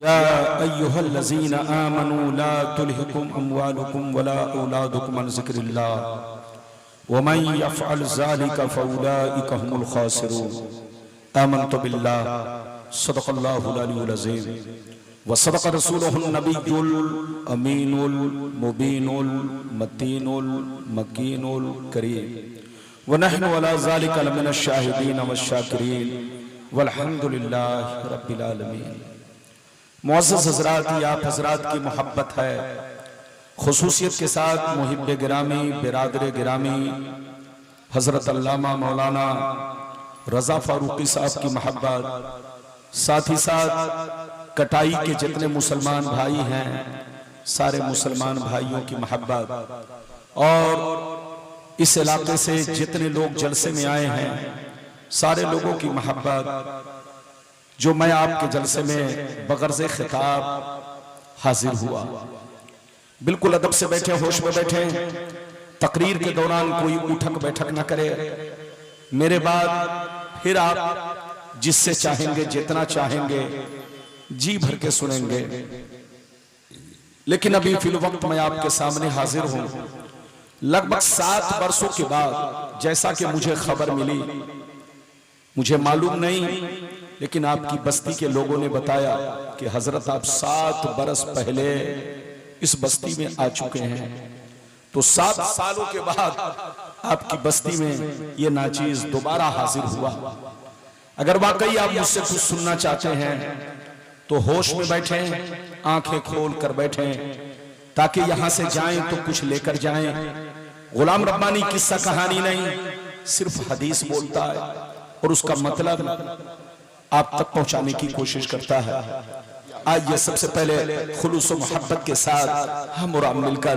या अय्युहल्लज़ीना आमनू ला तुल्हिकुम अम्वालुकुम वला औलादुकुम अन ज़िक्रिल्लाह वमन यफ़अल ज़ालिका फ़उलाइका हुमुल ख़ासिरून। आमन्तु बिल्लाह सदक़ल्लाहुल अलियुल अज़ीम व सदक़ रसूलुहुन नबियुल अमीनुल मुबीनुल मतीनुल मकीनुल करीम व नहनु अला ज़ालिका लमिनश शाहिदीन वश्शाकिरीन वल्हम्दुलिल्लाहि रब्बिल आलमीन। मुअज़्ज़ज़ हज़रात, आप हज़रात की मोहब्बत है, खुसूसियत के साथ मुहिब्बे गिरामी बिरादर गिरामी हज़रत अल्लामा मौलाना रज़ा फ़ारूक़ी साहब की मोहब्बत, साथ ही साथ कटाई के जितने मुसलमान भाई हैं सारे मुसलमान भाइयों की मोहब्बत, और इस इलाके से जितने लोग जलसे में आए हैं सारे लोगों की मोहब्बत, जो मैं आपके जलसे में बगर्ज़े खिताब हाजिर हुआ। बिल्कुल अदब से बैठे, होश में बैठे, तकरीर के दौरान कोई उठक बैठक ना करे। मेरे बाद फिर आप जिससे चाहेंगे जितना चाहेंगे जी भर के सुनेंगे, लेकिन अभी फिल वक्त मैं आपके सामने हाजिर हूं लगभग 7 वर्षों के बाद। जैसा कि मुझे खबर मिली, मुझे मालूम नहीं, लेकिन आपकी बस्ती के लोगों ने बताया कि हजरत आप 7 बरस पहले इस बस्ती में आ चुके हैं। तो 7 सालों के बाद आपकी बस्ती में ये नाचीज दोबारा हाजिर हुआ। अगर वाकई आप मुझसे कुछ सुनना चाहते हैं तो होश में बैठे, आंखें खोल कर बैठे, ताकि यहां से जाएं तो कुछ लेकर जाएं। गुलाम रब्बानी किस्सा कहानी नहीं, सिर्फ हदीस बोलता है और उसका मतलब आप तक पहुंचाने की कोशिश करता है। आइए सबसे पहले खुलूस मोहब्बत के साथ हम और आप मिलकर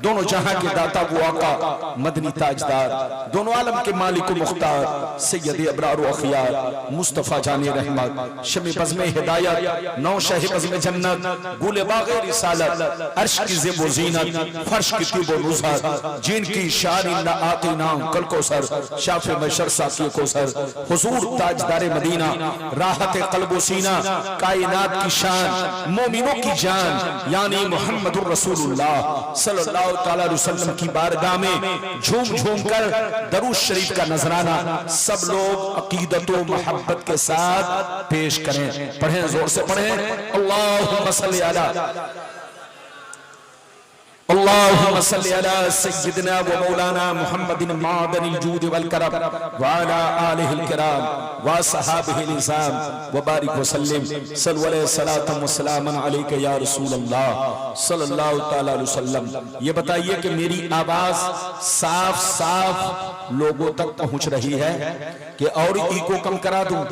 दोनों जहां के दाता वो आका मदनी ताजदार, दोनों आलम के मालिक मुख्तार सैयद अबरार व अखियार मुस्तफा जाने रहमत शमी बज़्म हिदायत नौ शह बज़्म जन्नत गुल बाग़े रिसालत अर्श की ज़ेब ज़ीनत फर्श की तीब व नुज़हत जिनकी शान इन्ना आतीना कल कौसर शाफ़े मशर साक़ी कौसर हुज़ूर ताजदार मदीना राहत क़ल्ब व सीना कायनात की शान मोमिनों की जान यानी मुहम्मदुर रसूलुल्लाह सल्लल्लाहु तआला अलैहि वसल्लम की बारगाह में झूम झूम कर दरूद शरीफ का नजराना सब लोग अकीदत व मोहब्बत के साथ पेश करें। पढ़ें, जोर से पढ़ें। अल्लाहुम्मा सल्ली अला अल्लाहुम्मा सल्ली अला सय्यिदिना व मौलाना मुहम्मदिन मादनिल जूद वल करम व अला आलिहिल किराम व सहाबिहिल निज़ाम व बारिक व सल्लिम सल्लल्लाहु अलैहि सलातम व सलामन अलैका या रसूलल्लाह सल्लल्लाहु तआला अलैहि वसल्लम। ये बताइए कि मेरी आवाज साफ साफ लोगों तक पहुंच रही है कि और इको कम करा दूं?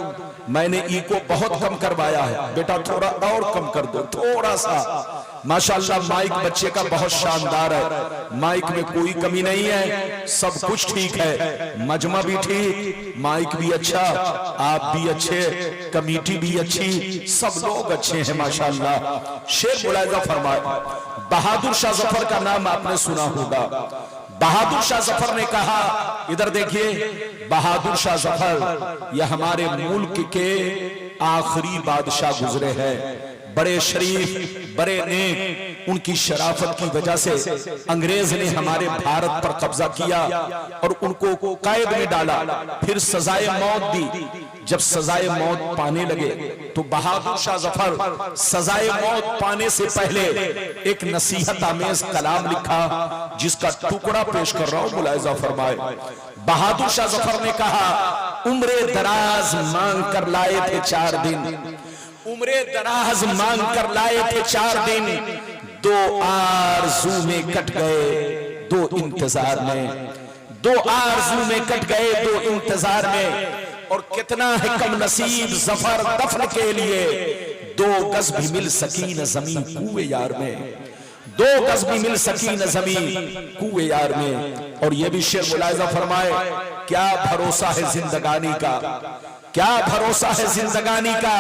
मैंने इको बहुत कम करवाया है, बेटा थोड़ा और कम कर दो, थोड़ा सा। माशाअल्लाह माइक बच्चे का बहुत शानदार है, माइक में कोई कमी नहीं है, सब कुछ ठीक है, मजमा भी ठीक, माइक भी अच्छा, आप भी अच्छे, कमेटी भी अच्छी, सब लोग अच्छे हैं माशाअल्लाह। शेर मुलाहिजा फरमाए, बहादुर शाह जफर का नाम आपने सुना होगा। बहादुर शाह जफर ने कहा, इधर देखिए, बहादुर शाह जफर यह हमारे मुल्क के आखिरी बादशाह गुजरे हैं, बड़े शरीफ बड़े नेक। उनकी शराफत की वजह से अंग्रेज ने हमारे भारत पर कब्जा किया और उनको कैद में डाला, फिर सजाए मौत दी। जब सजाए मौत पाने लगे तो बहादुर शाह जफर सजाए मौत पाने से पहले एक नसीहत आमेज कलाम लिखा, जिसका टुकड़ा पेश कर रहा हूं, मुलाहिजा फरमाए। बहादुर शाह जफर ने कहा, उम्रे दराज मांग कर लाए थे 4 दिन, उम्रे दराज मांग कर लाए थे 4 दिन, 2 आरज़ू में कट गए 2 इंतजार में, 2 आरज़ू में कट गए 2 इंतजार में। और कितना है कम नसीब जफर दफन के लिए, 2 गज भी मिल सकी न जमीन कुए यार में, 2 गज भी मिल सकी न जमीन कुए यार में। और ये भी शेर मुलाहिजा फरमाए, क्या भरोसा है जिंदगानी का, क्या भरोसा है जिंदगानी का,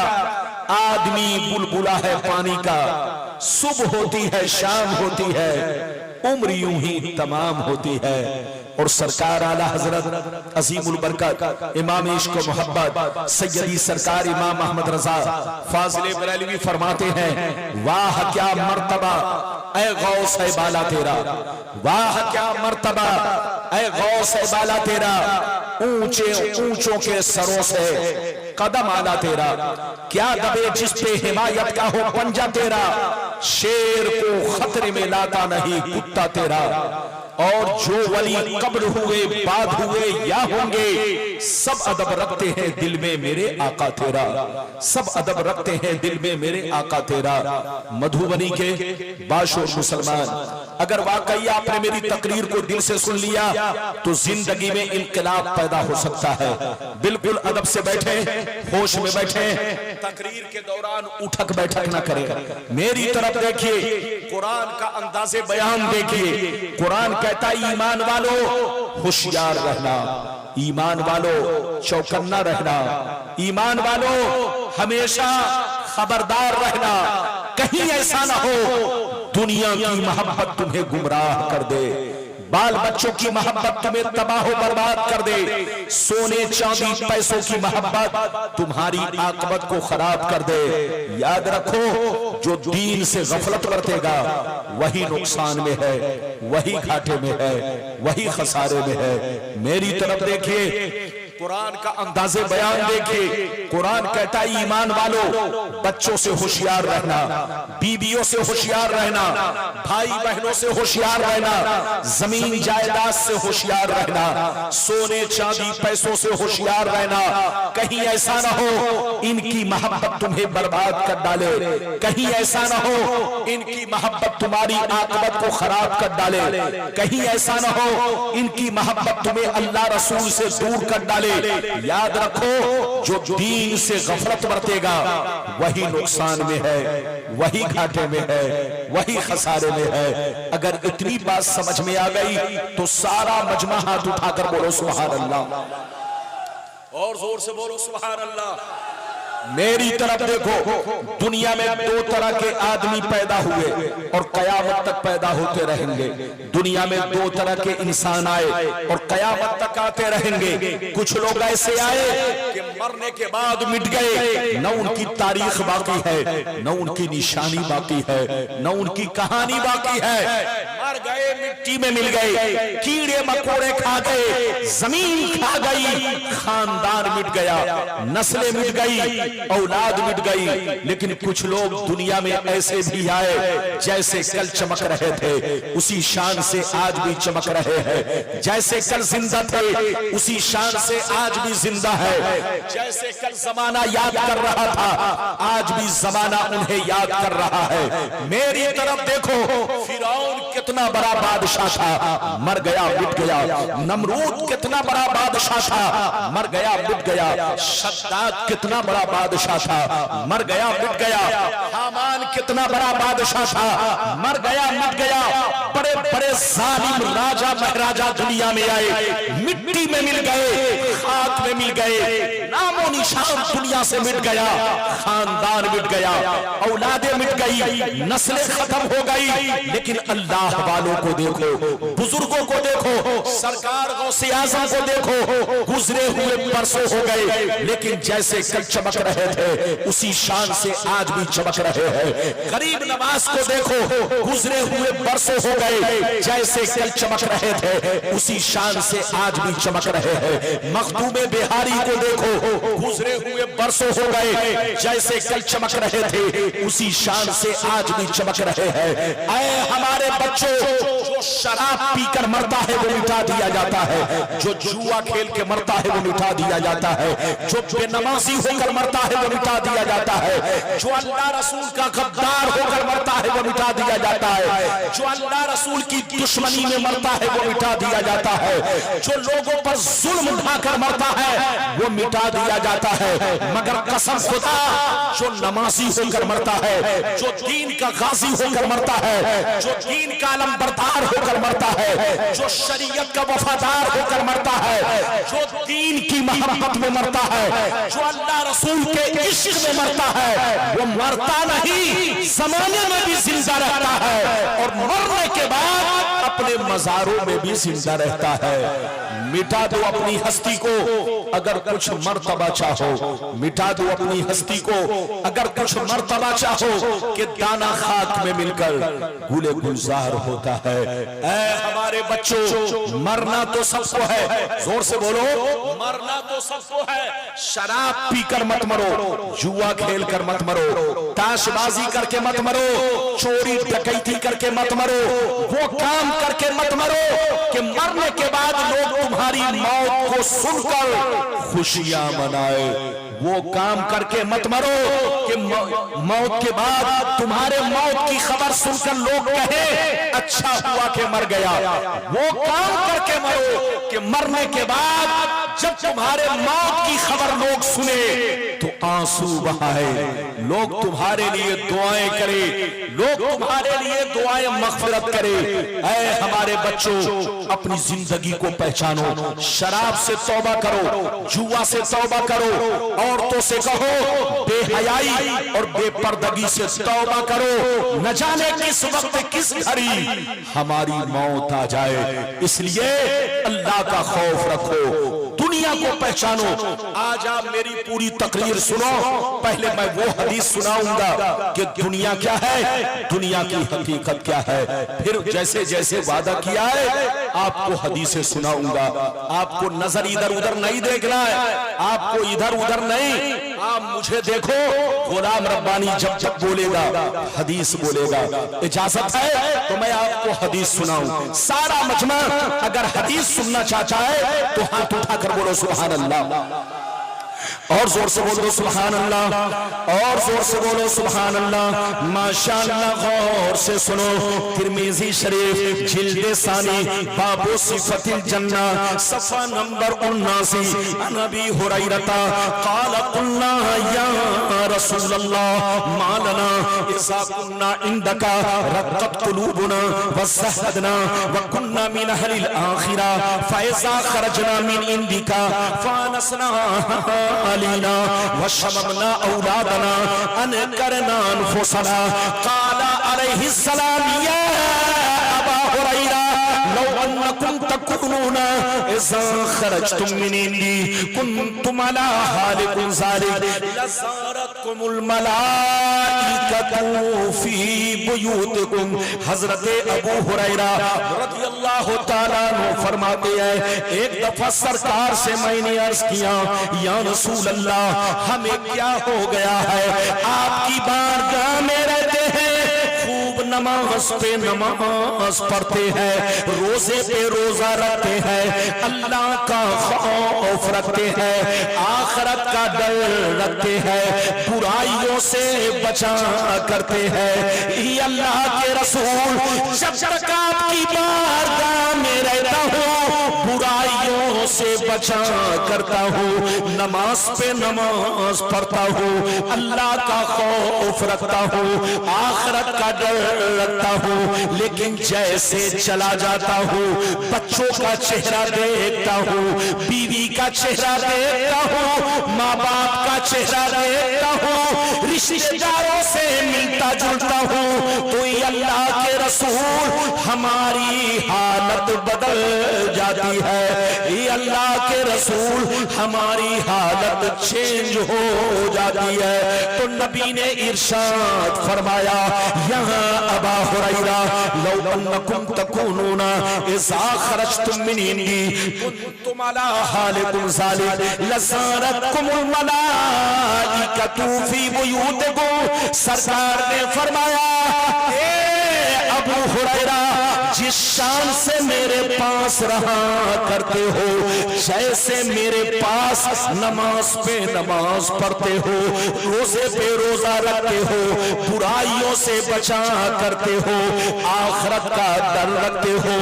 आदमी बुलबुला है पानी का, सुबह होती है शाम होती है, उम्र यूं ही तमाम होती है, और सरकार आला हजरत अजीमुल बरकत इमाम इश्क व मोहब्बत सैयदी सरकार इमाम अहमद रजा फाजिल बरेलवी फरमाते हैं, वाह क्या मर्तबा ऐ गौस है बाला तेरा, वाह क्या मर्तबा ऐ गौस है बाला तेरा, ऊंचे ऊंचों के सरों से कदम आला तेरा, क्या दबे जिस पे हिमायत का हो पंजा तेरा, शेर को खतरे में लाता नहीं कुत्ता तेरा, और जो वली कब्र हुए बाद हुए या होंगे, सब अदब रखते हैं दिल में मेरे आका तेरा, सब अदब रखते हैं दिल में मेरे आका तेरा। मधुबनी के बाशोर मुसलमान, अगर वाकई आपने मेरी तकरीर को दिल से सुन लिया तो जिंदगी में इनकलाब पैदा हो सकता है। बिल्कुल अदब से बैठे, होश में बैठे, तकरीर के दौरान उठक बैठक ना करें। मेरी तरफ देखिए, कुरान का अंदाज़े बयान देखिए। कुरान कहता है ईमान वालों होशियार रहना, ईमान वालों चौकन्ना रहना, ईमान वालों हमेशा खबरदार रहना, कहीं ऐसा ना हो दुनिया की मोहब्बत तुम्हें गुमराह कर दे, बाल बच्चों की मोहब्बत तुम्हें तबाह बर्बाद कर दे, सोने चांदी पैसों की मोहब्बत तुम्हारी आकबत को खराब कर दे। याद रखो, जो दीन से गफलत बरतेगा वही नुकसान में है, वही घाटे में है, वही खसारे में है। मेरी तरफ देखिए, कुरान का अंदाज़े बयान देखिए। कुरान कहता है ईमान वालों बच्चों से होशियार रहना, बीवियों से होशियार रहना, भाई बहनों से होशियार रहना, जमीन जायदाद से होशियार रहना, सोने चांदी पैसों से होशियार रहना, कहीं ऐसा ना हो इनकी मोहब्बत तुम्हें बर्बाद कर डाले, कहीं ऐसा ना हो इनकी मोहब्बत तुम्हारी आकबत को खराब कर डाले, कहीं ऐसा ना हो इनकी मोहब्बत तुम्हें अल्लाह रसूल से दूर कर डाले। याद रखो, जो दीन से गफलत बरतेगा वही नुकसान में है, वही घाटे में है, वही खसारे में है। अगर इतनी बात समझ में आ गई तो सारा मजमा हाथ उठाकर बोलो सुभान अल्लाह, और जोर से बोलो सुभान अल्लाह। मेरी तरफ देखो, दुनिया में दो तरह के आदमी पैदा हुए और कयामत तक पैदा होते रहेंगे। दुनिया में दो तरह के इंसान आए और कयामत तक आते रहेंगे। कुछ लोग ऐसे आए कि मरने के बाद मिट गए, न उनकी तारीख बाकी है, न उनकी निशानी बाकी है, न उनकी कहानी बाकी है। मर गए, मिट्टी में मिल गए, कीड़े मकोड़े खा गए, जमीन खा गई, खानदान मिट गया, नस्लें मिट गई, औलाद मिट गई। लेकिन कुछ लोग दुनिया में ऐसे भी आए जैसे कल चमक रहे थे उसी शान से आज भी चमक रहे हैं, जैसे कल जिंदा थे उसी शान से आज भी जिंदा है, जैसे कल जमाना याद कर रहा था आज भी जमाना उन्हें याद कर रहा है। मेरी तरफ देखो, फिरौन कितना बड़ा बादशाह था, मर गया मिट गया। नमरूद कितना बड़ा बादशाह था, मर गया मिट गया। शद्दाद कितना बड़ा बादशाह था, मर गया मिट गया। हामान कितना बड़ा बादशाह था, मर गया मिट गया। बड़े बड़े जालिम राजा महाराजा दुनिया में आए, मिट्टी में मिल गए, खाक में मिल गए, नामो निशान दुनिया से मिट गया, खानदान मिट गया, औलादें मिट गई, नस्लें खत्म हो गई। लेकिन अल्लाह वालों को देखो, बुजुर्गों को देखो, सरकार गौसे आज़म को देखो, गुजरे हुए बरसों हो गए लेकिन जैसे कल चमक रहे थे उसी शान से आज भी चमक रहे हैं। गरीब नवाज को देखो, गुजरे हुए बरसों हो गए, जैसे कल चमक रहे थे उसी शान से आज भी चमक रहे हैं। मखदूम बिहारी को देखो, गुजरे हुए बरसों हो गए, जैसे कल चमक रहे थे उसी शान से आज भी चमक रहे हैं। ऐ हमारे बच्चों, जो शराब पीकर मरता है वो मिटा दिया जाता है, जो जुआ खेल के मरता है वो मिटा दिया जाता है, जो बेनमाजी होकर मरता है वो मिटा दिया जाता है, जो अल्लाह रसूल का गद्दार होकर मरता है वो मिटा दिया जाता है, जो अल्लाह रसूल की दुश्मनी में मरता है वो मिटा दिया जाता है, जो लोगों पर जुल्म उठाकर मरता है वो मिटा दिया जाता है। मगर कसम खुदा, जो नमाजी होकर मरता है, जो दीन का गाजी होकर मरता है, जो दीन का अलमबरदार होकर मरता है, जो शरीयत का वफादार होकर मरता है, जो दीन की मोहब्बत में मरता है, जो अल्लाह रसूल के इश्क में मरता है, वो मरता नहीं, जमाने में भी जिंदा रहता है और मरने के बाद अपने मज़ारों में भी जिंदा रहता है। मिटा दो अपनी हस्ती को अगर कुछ मर्तबा चाहो, मिटा दो अपनी हस्ती को अगर कुछ मर्तबा चाहो कि दाना खाक में मिलकर गुले गुलजार होता है। ऐ हमारे बच्चों, मरना तो सबको है, जोर से बोलो, मरना तो सबको है। शराब पीकर मत मरो, जुआ खेल कर मत मरो, ताशबाजी करके मत मरो, चोरी डकैती करके मत मरो, वो काम करके मत मरो कि मरने के बाद लोग तुम्हारी मौत को सुनकर खुशियां मनाए। वो काम करके मत मरो कि मौत के बाद तुम्हारे मौत की खबर सुनकर लोग कहे अच्छा हुआ कि मर गया। वो काम करके मरो कि मरने के बाद जब तुम्हारे मौत की खबर लोग सुने तो आंसू बहाए, लोग तुम्हारे लिए दुआएं करें, लोग तुम्हारे लिए दुआएं मग़फ़िरत करें। ऐ हमारे बच्चों, अपनी जिंदगी को पहचानो, शराब से तौबा करो, जुआ से तौबा करो, औरतों से कहो बेहयाई और बेपर्दगी से तौबा करो। न जाने किस वक्त किस घड़ी हमारी मौत आ जाए, इसलिए अल्लाह का खौफ रखो, दुनिया को पहचानो। आज आप मेरी पूरी तकरीर सुनो, पहले मैं वो हदीस सुनाऊंगा कि दुनिया क्या है, दुनिया की हकीकत क्या है, फिर जैसे जैसे वादा किया है आपको हदीसें सुनाऊंगा। आपको नजर इधर उधर नहीं देखना है, आपको इधर उधर नहीं, आप मुझे देखो। गुलाम रब्बानी जब जब बोलेगा हदीस बोलेगा, इजाजत है तो मैं आपको हदीस सुनाऊं। सारा मजमा अगर हदीस सुनना चाहता है तो हाथ उठाकर बोलो सुभान अल्लाह, और जोर से बोलो सुभान अल्लाह, और जोर से बोलो सुभान अल्लाह। माशाअल्लाह, गौर से सुनो, तिरमिज़ी शरीफ जिल्द सानी बाबू सिफतिल जन्ना सफ़ा नंबर 79, नबी हुरैरता क़ाल कुन्ना या रसूलल्लाह मा लना इज़ा कुन्ना इंदका रक़्क़त क़ुलूबुना व ज़हदना व कुन्ना मिन अहलिल आखिरा फ़इज़ा ख़रजना मिन इंदिका फ़ानसना अलीना वशममना औलादना अनकरना अनफुसना। क़ाला अलैहिस्सलाम या अबा हुरैरा लौ अन्नकुम तकुनूना इज़ा खरजतुम मिन इंदी कुन्तुम अला हालिकुम ज़ालिक लज़ारतकुमुल मलाइकतु फी बुयूतिकुम। हज़रत अबू हुरैरा रज़ियल्लाहु ताला अन्हु फरमाते हैं, एक दफा सरकार से मैंने अर्ज किया, या रसूल अल्लाह, हमें क्या हो गया है, आपकी बारगाह में रहते हैं, खूब नमाज पे नमाज पढ़ते हैं, रोजे पे रोजा रखते हैं, अल्लाह का खौफ रखते हैं, आखिरत का डर रखते हैं, बुराइयों से बचा करते हैं। ये अल्लाह के रसूल, जब तक आपकी बारगाह में रहता हूँ बुराइयों से बचा करता हूँ, नमाज पे नमाज पढ़ता हूँ, अल्लाह का खौफ रखता हूँ, आखिरत का डर रखता हूँ। लेकिन जैसे चला जाता हूँ, बच्चों का चेहरा देखता हूँ, बीवी का चेहरा देखता हूँ, माँ बाप का चेहरा देखता हूँ, रिश्तेदारों से मिलता जुलता हूँ, तो ये अल्लाह के रसूल हमारी हालत बदल जाती है। ये अल्लाह के रसूल हमारी हालत चेंज हो जाती है। तो नबी ने इरशाद फरमाया, यहाँ अबा हुरैरा लौ अन्नकुम तकुनूना इज़ा खरजतुम मिन इंदी कुन्तुम अला हालिकुम ज़ालिक लज़ारतकुमुल मलाइकतु फी बुयूतिकुम। सरकार ने फरमाया, अबू हुरैरा, जिस शान से मेरे पास रहा करते हो, जैसे मेरे पास नमाज पे नमाज पढ़ते हो, रोजे पे रोजा रखते हो, बुराइयों से बचा करते हो, आखिरत का डर रखते हो,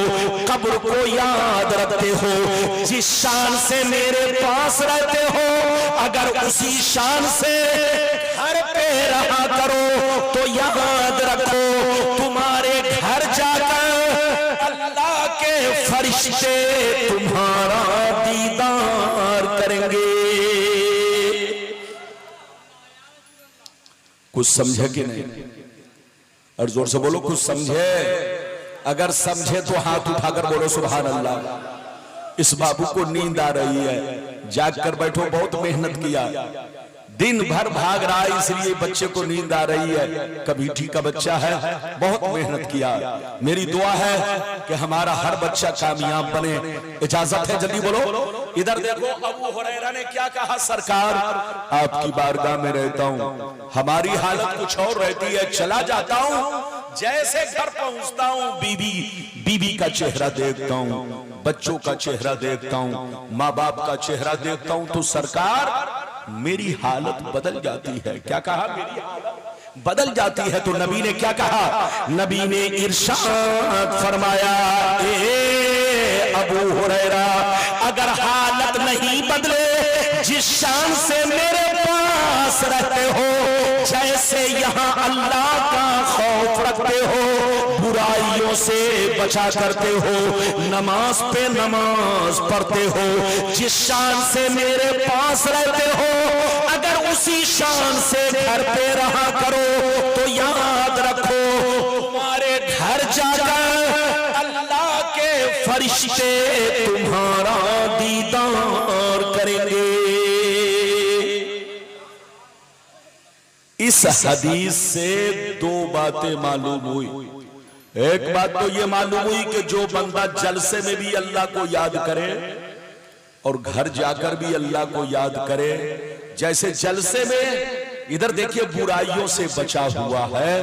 कब्र को याद रखते हो, जिस शान से मेरे पास रहते हो, अगर उसी शान से घर पे रहा करो तो याद रखो तुम्हारे घर जाकर अल्लाह के फरिश्ते तुम्हारा दीदार करेंगे। कुछ समझे कि नहीं? और जोर से बोलो, कुछ समझे? अगर समझे तो हाथ उठाकर बोलो सुभान अल्लाह। इस बाबू को नींद आ रही है, जाग कर बैठो, बहुत मेहनत किया, दिन भर भाग रहा है, इसलिए बच्चे को नींद आ रही है। कबीठी का बच्चा है, बहुत मेहनत किया। मेरी दुआ है कि हमारा हर बच्चा कामयाब बने। इजाजत है, जल्दी बोलो। इधर देखो, अबू हुरैरा ने क्या कहा, सरकार आपकी बारगाह में रहता हूँ, हमारी हालत कुछ और रहती है, चला जाता हूँ, जैसे घर पहुंचता हूँ बीबी का चेहरा देखता हूँ, बच्चों का चेहरा देखता हूँ, माँ बाप का चेहरा देखता हूँ, तो सरकार मेरी हालत बदल जाती है। क्या कहा? मेरी हालत बदल जाती है। तो नबी ने क्या कहा? नबी ने इरशाद फरमाया, ए अबू हुरैरा, अगर हालत नहीं बदले, जिस शान से मेरे पास रहते हो, जैसे यहाँ अल्लाह का खौफ रखते हो, बुराइयों से बचा करते हो, नमाज पे नमाज पढ़ते हो, जिस शान से मेरे पास रहते हो, अगर उसी शान से घर पे रहा करो, तो याद रखो तुम्हारे घर जाकर अल्लाह के फरिश्ते तुम्हारा दीदार करेंगे। इस हदीस से दो बातें मालूम हुई। एक बात तो ये मालूम हुई कि जो बंदा जलसे में भी अल्लाह को याद करे और घर जाकर भी अल्लाह को याद करे, जैसे जलसे में इधर देखिए बुराइयों से बचा हुआ है,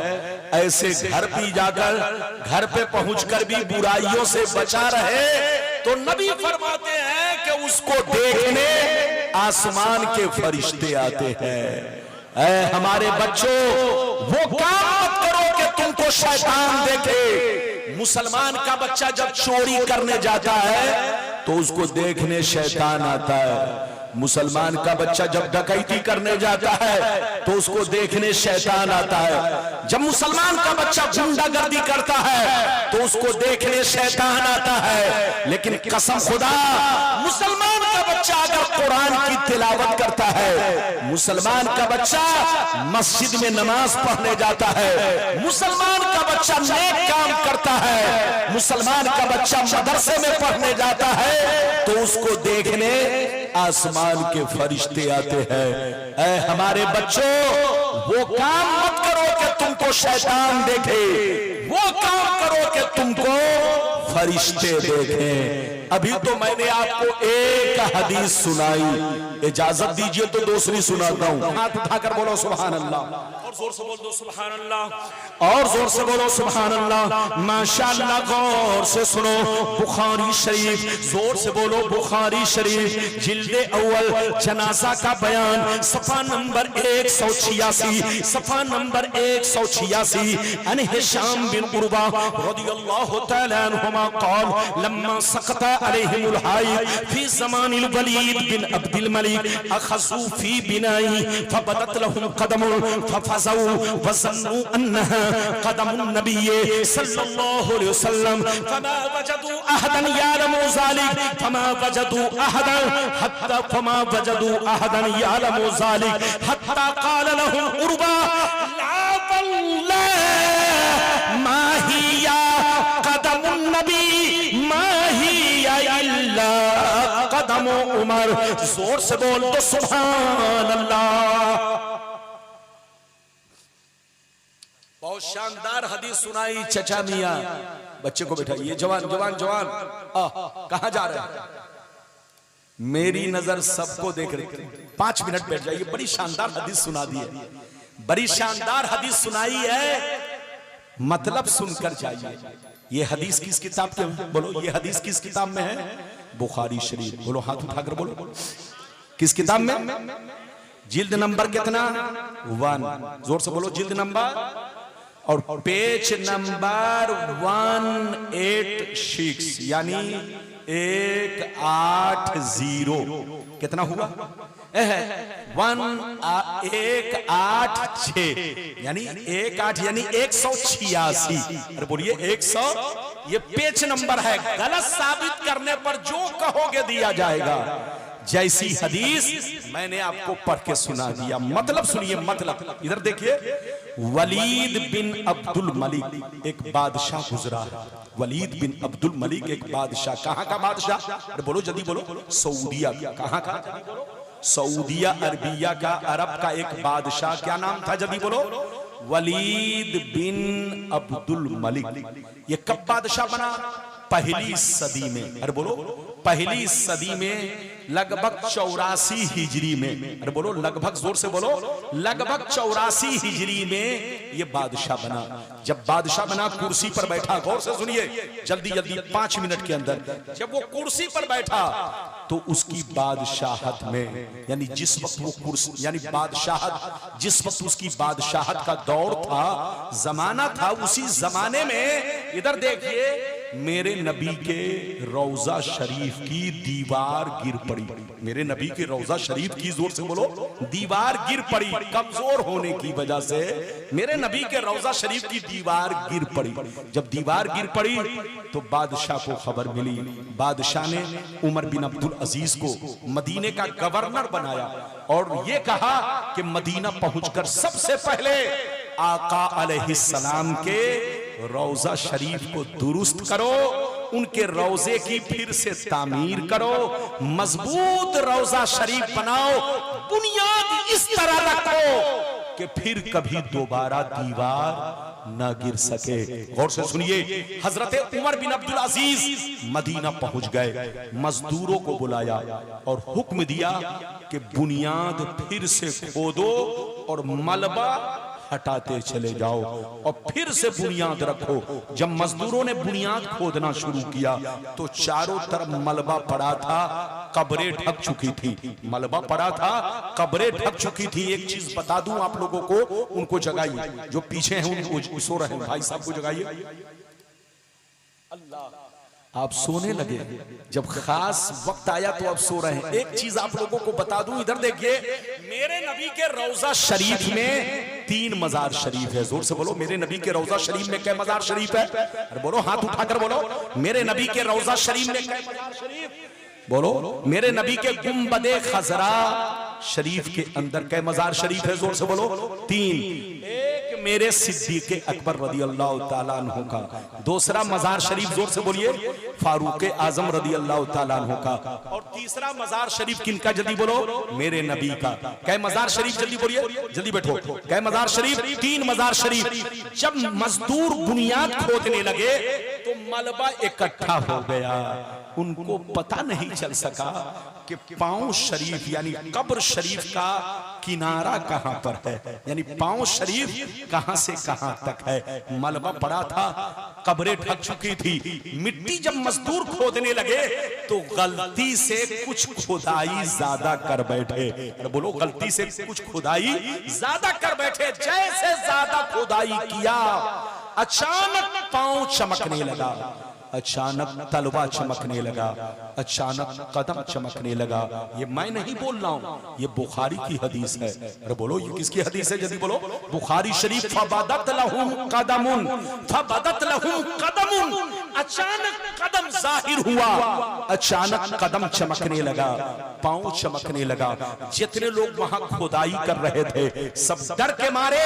ऐसे घर भी जाकर, घर पे पहुंचकर भी बुराइयों से बचा रहे, तो नबी फरमाते हैं कि उसको देखने आसमान के फरिश्ते आते हैं। ऐ हमारे बच्चों, वो काम मत करो कि तुमको शैतान देखे। मुसलमान का बच्चा जब चोरी करने जाता है तो उसको देखने शैतान आता है। मुसलमान का बच्चा जब डकैती करने जाता है तो उसको देखने शैतान आता है। जब मुसलमान का बच्चा गुंडागर्दी करता है तो उसको देखने शैतान आता है। लेकिन कसम खुदा, मुसलमान का बच्चा अगर कुरान की तिलावत करता है, मुसलमान का बच्चा मस्जिद में नमाज पढ़ने जाता है, मुसलमान का बच्चा नेक काम करता है, मुसलमान का बच्चा मदरसे में पढ़ने जाता है, तो उसको देखने आसमान के फरिश्ते आते हैं। ऐ हमारे बच्चों, वो काम मत करो कि तुमको शैतान देखे, वो काम करो कि तुमको फरिश्ते देखें। अभी तो मैंने आपको एक हदीस सुनाई, इजाजत दीजिए तो दूसरी सुनाता हूं। हाथ उठाकर बोलो सुभान अल्लाह, और जोर से बोल दो सुभान अल्लाह, और जोर से बोलो सुभान अल्लाह। माशाअल्लाह, गौर से सुनो, बुखारी शरीफ, जोर से बोलो बुखारी शरीफ, जिल्दे अव्वल, जनाजा का बयान, सफा नंबर 186, सफा नंबर 186। अन हिशाम बिन उर्वा रदियल्लाहु तआला अन्हुमा क़ाल लम्मा सकता अलैहिमुल हाय फी ज़मानिल वलीद बिन अब्दुल मलिक अखज़ू फी बिनाई फबदत लहुम क़दमुन फफज़ऊ वज़न्नु अन्नहा क़दमुन नबिय्य सल्लल्लाहु अलैहि वसल्लम फमा वजदू अहदन यालमु ज़ालिक फमा वजदू अहदन हत्ता फमा वजदू अहदन यालमु ज़ालिक हत्ता क़ाल लहुम उर्वा ला वल्लाह मा हिया क़दमुन नबी मा हिया इल्ला क़दमु उमर। जोर से बोल दो सुभान अल्लाह। बहुत शानदार हदीस सुनाई चचा मियां। बच्चे को बैठाइए, जवान जवान जवान, कहां जा रहे हैं? मेरी नजर सबको देख रही है। 5 मिनट बैठ जाइए। बड़ी शानदार हदीस सुना दी है, बड़ी शानदार हदीस सुनाई है, मतलब सुनकर जाइए। ये हदीस किस किताब के, बोलो ये हदीस किस किताब में है? बुखारी शरीफ। बोलो, हाथ उठाकर बोलो किस किताब में? जिल्द नंबर कितना? 1। जोर से बोलो जिल्द नंबर, और पेज नंबर 186, यानी 180। कितना हुआ? 186 यानी 18 यानी 186। अरे बोलिए 100। ये पेज नंबर है, गलत साबित करने पर जो कहोगे दिया जाएगा। जैसी हदीस मैंने आपको पढ़ के सुना दिया, मतलब सुनिए, मतलब इधर देखिए। वलीद बिन अब्दुल मलिक एक बादशाह गुजरा है, वलीद बिन अब्दुल मलिक एक बादशाह, कहां का बादशाह? अरे बोलो जल्दी बोलो, सऊदिया। कहां का? सऊदिया अरबिया का, अरब का एक बादशाह, क्या नाम था? जल्दी बोलो, वलीद बिन अब्दुल मलिक। ये कब बादशाह बना? पहली सदी में। अरे बोलो, पहली सदी में, लगभग 84 हिजरी में। अरे बोलो, लगभग, जोर से बोलो, लगभग 84 हिजरी में ये बादशाह बना। जब बादशाह बना, कुर्सी पर बैठा, गौर से सुनिए, जल्दी जल्दी 5 मिनट के अंदर, जब वो कुर्सी पर बैठा तो उसकी बादशाहत में, यानी जिस वक्त वो कुर्सी, यानी बादशाहत, जिस वक्त उसकी बादशाहत का दौर था, जमाना था, उसी जमाने में इधर देखिए, मेरे नबी के रौजा शरीफ की दीवार गिर पड़ी। मेरे नबी के रौजा शरीफ की, जोर से बोलो, दीवार गिर पड़ी। कमजोर होने की वजह से मेरे नबी के रौजा शरीफ की दीवार गिर पड़ी। जब दीवार गिर पड़ी तो बादशाह को खबर मिली। बादशाह ने उमर बिन अब्दुल अजीज को मदीने का गवर्नर बनाया और ये कहा कि मदीना पहुंचकर सबसे पहले आका अलैहिस्सलाम के रौजा शरीफ को दुरुस्त करो, उनके रोजे की फिर से तामीर करो, मजबूत रौजा शरीफ बनाओ, बुनियाद इस तरह रखो कि फिर कभी दोबारा दीवार न गिर सके। गौर से सुनिए, हजरत उमर बिन अब्दुल अजीज मदीना पहुंच गए, मजदूरों को बुलाया और हुक्म दिया कि बुनियाद फिर से खोदो और मलबा हटाते चले जाओ और फिर से बुनियाद रखो। जब मजदूरों ने बुनियाद खोदना शुरू किया तो चारों तरफ मलबा पड़ा था, कब्रें ढक चुकी थी। मलबा पड़ा था, कब्रें ढक चुकी थी। एक चीज बता दूं आप लोगों को, उनको जगाइए, जो पीछे हैं उनको, सो रहे हैं भाई साहब को जगाइए। अल्लाह, आप सोने लगे, जब खास वक्त आया तो आप सो रहे हैं। एक चीज आप लोगों को बता दूं, इधर देखिए, मेरे नबी के रौजा शरीफ में 3 मजार शरीफ है। जोर से बोलो, मेरे नबी के रौजा शरीफ में क्या मजार शरीफ है? अरे बोलो, हाथ उठाकर बोलो, मेरे नबी के रौजा शरीफ में क्या मजार शरीफ? बोलो, मेरे नबी के गुंबदे खजरा शरीफ के अंदर क्या मजार शरीफ है? जोर से बोलो, 3। एक मेरे सिद्दीक़ अकबर रदी अल्लाह ताला अन्हु का, दूसरा मजार शरीफ, जोर से बोलिए, फारूक आजम रदी अल्लाह ताला अन्हु का, और तीसरा मजार शरीफ किनका? जल्दी बोलो, मेरे नबी का। क्या मजार शरीफ? जल्दी बोलिए, जल्दी बैठो, क्या मजार शरीफ? 3 मजार शरीफ। जब मजदूर बुनियाद खोदने लगे तो मलबा इकट्ठा हो गया, उनको पता नहीं चल सका कि पांव शरीफ यानी कब्र शरीफ का किनारा कहां पर है, यानी पांव शरीफ कहां से कहां तक है। मलबा पड़ा था, कब्रें ढक चुकी थी। मिट्टी जब मजदूर खोदने लगे तो गलती से कुछ खुदाई ज्यादा कर बैठे। अरे बोलो, गलती से कुछ खुदाई ज्यादा कर बैठे। जैसे ज्यादा खुदाई किया, अचानक पांव चमकने लगा, अचानक तलवा चमकने लगा, अचानक कदम चमकने लगा। ये मैं नहीं बोल रहा हूं, ये बुखारी की हदीस है। अरे बोलो, ये किसकी हदीस है? जल्दी बोलो, बुखारी शरीफ। फबदत लहुम कदमुन, फबदत लहुम कदमुन, अचानक कदम जाहिर हुआ, अचानक कदम चमकने लगा, पांव चमकने लगा। जितने लोग वहां खुदाई कर रहे थे सब डर के मारे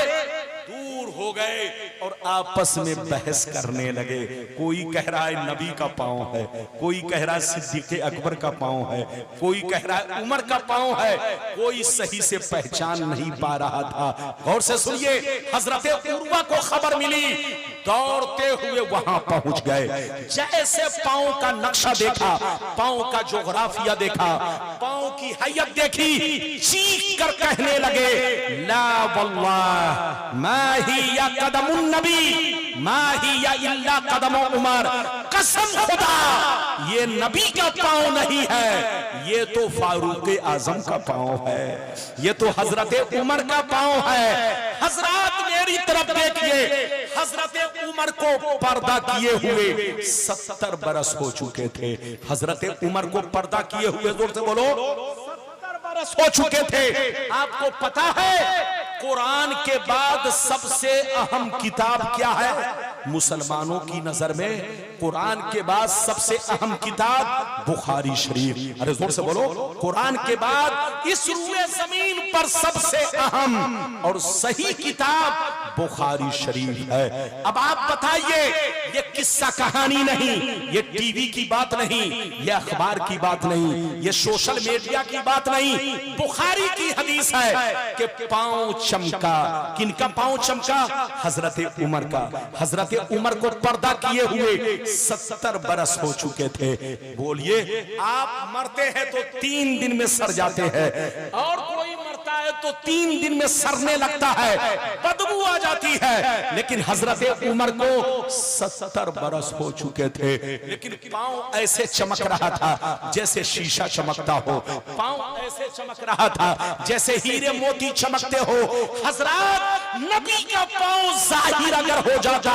दूर हो गए और आपस में बहस करने लगे। कोई कह रहा है नबी का पांव है, कोई कह रहा है सिद्दीक़ अकबर का पांव है, कोई कह रहा है उमर का पांव है, कोई सही से पहचान नहीं पा रहा था। गौर से सुनिए, हजरत उर्वा को खबर मिली, दौड़ते हुए वहां पहुंच गए। जैसे पांव का नक्शा देखा, पांव का जोग्राफिया देखा, पांव की हैयत देखी, चीख कर कहने लगे, ला वल्लाह मा हिया कदमुन नबी मा हिया इल्ला कदम उमर, कसम खुदा ये नबी का पांव नहीं है, ये तो फारूक आजम का पांव है, ये तो हजरत उमर का पांव है। हजरत मेरी तरफ देखिए, हजरत उमर को पर्दा किए हुए 70 बरस हो चुके थे। हजरत उमर को पर्दा किए हुए, जोर से बोलो, 70 बरस हो चुके थे। आपको पता है कुरान के बाद सबसे अहम किताब क्या है मुसलमानों की नजर में? कुरान के बाद सबसे अहम किताब बुखारी शरीफ। अरे जोर से बोलो, कुरान के बाद इस रूए जमीन पर सबसे अहम और सही किताब बुखारी शरीफ है। अब आप बताइए, ये किस्सा कहानी नहीं, ये टीवी की बात नहीं, ये अखबार की बात नहीं, ये सोशल मीडिया की बात नहीं, बुखारी की हदीस है कि पांव चमका। किनका पांव चमका? हजरत उमर का। हजरत उमर को पर्दा किए हुए 70 बरस हो चुके थे। बोलिए, आप मरते हैं तो 3 दिन में सर जाते हैं, और कोई मरता है तो 3 दिन में सड़ने लगता है, बदबू आ जाती है। लेकिन हजरत उमर को 70 बरस हो चुके थे, लेकिन पांव ऐसे चमक रहा था जैसे शीशा चमकता हो, पांव ऐसे चमक रहा था जैसे हीरे मोती चमकते हो। हजरत नबी का पांव जाहिर अगर हो जाता,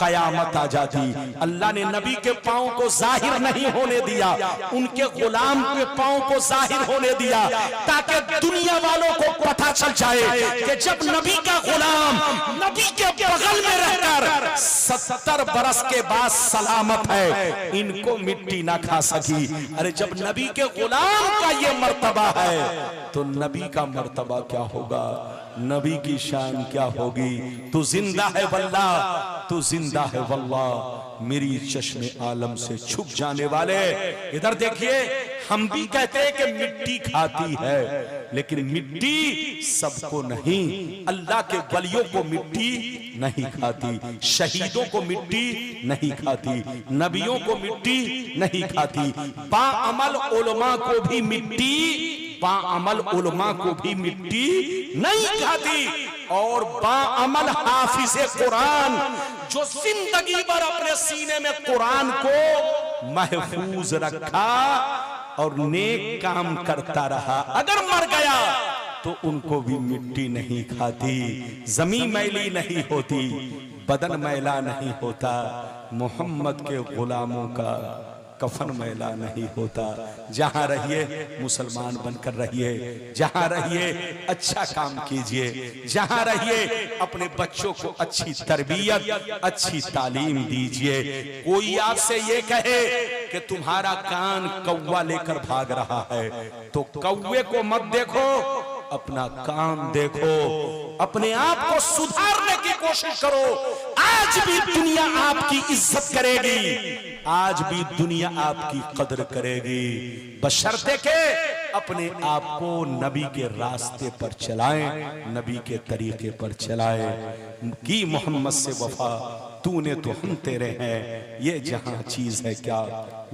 कयामत आ जाती। अल्लाह ने नबी के पांव को जाहिर नहीं होने दिया, उनके गुलाम के पांव को जाहिर होने दिया, ताकि दुनिया वालों को पता चल जाए कि जब नबी का गुलाम नबी के बगल में रहकर 70 बरस के बाद सलामत है, इनको मिट्टी ना खा सकी। अरे जब नबी के गुलाम का ये मर्तबा है तो नबी का मर्तबा क्या होगा, नबी की शान क्या होगी। तू जिंदा है वल्लाह, तू जिंदा है वल्लाह, मेरी चश्मे आलम से छुप जाने वाले। इधर देखिए, हम भी कहते हैं कि मिट्टी खाती है, लेकिन मिट्टी सबको नहीं। अल्लाह के वलियों को मिट्टी नहीं खाती, शहीदों को मिट्टी नहीं खाती, नबियों को मिट्टी नहीं खाती, बाअमल उलमा को भी मिट्टी, बाअमल उलमा को भी मिट्टी नहीं खाती। और बाअमल हाफिज़े कुरान, जो जिंदगी भर अपने सीने में कुरान को महफूज रखा और नेक काम करता रहा, अगर मर गया तो उनको भी मिट्टी नहीं खाती। जमीन मैली नहीं होती, बदन मैला नहीं होता, मोहम्मद के गुलामों का कफन मैला नहीं होता। जहां रहिए मुसलमान बनकर रहिए, जहां रहिए अच्छा काम कीजिए, जहां रहिए अपने बच्चों को अच्छी तरबियत, अच्छी तालीम दीजिए। कोई आपसे ये कहे कि तुम्हारा कान कौवा लेकर भाग रहा है, तो कौवे को मत देखो, अपना काम देखो, अपने आप को सुधारने की कोशिश करो। आज भी दुनिया आपकी इज्जत करेगी, आज भी दुनिया आपकी कदर करेगी, बशर्ते के अपने आप को नबी के रास्ते पर चलाएं, नबी के तरीके पर चलाएं। की मोहम्मद से वफा, तूने तो हम तेरे हैं, ये जहां चीज है क्या,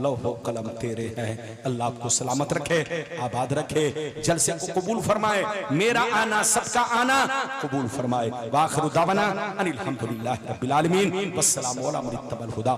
लौहो कलम तेरे हैं। अल्लाह आपको सलामत रखे, आबाद रखे, जलसे को कबूल फरमाए, मेरा आना सबका आना कबूल फरमाए। वाखिरु दावाना अनिल हम्दुलिल्लाहि रब्बिल आलमीन, वस्सलामु अला मन इत्तबअल हुदा।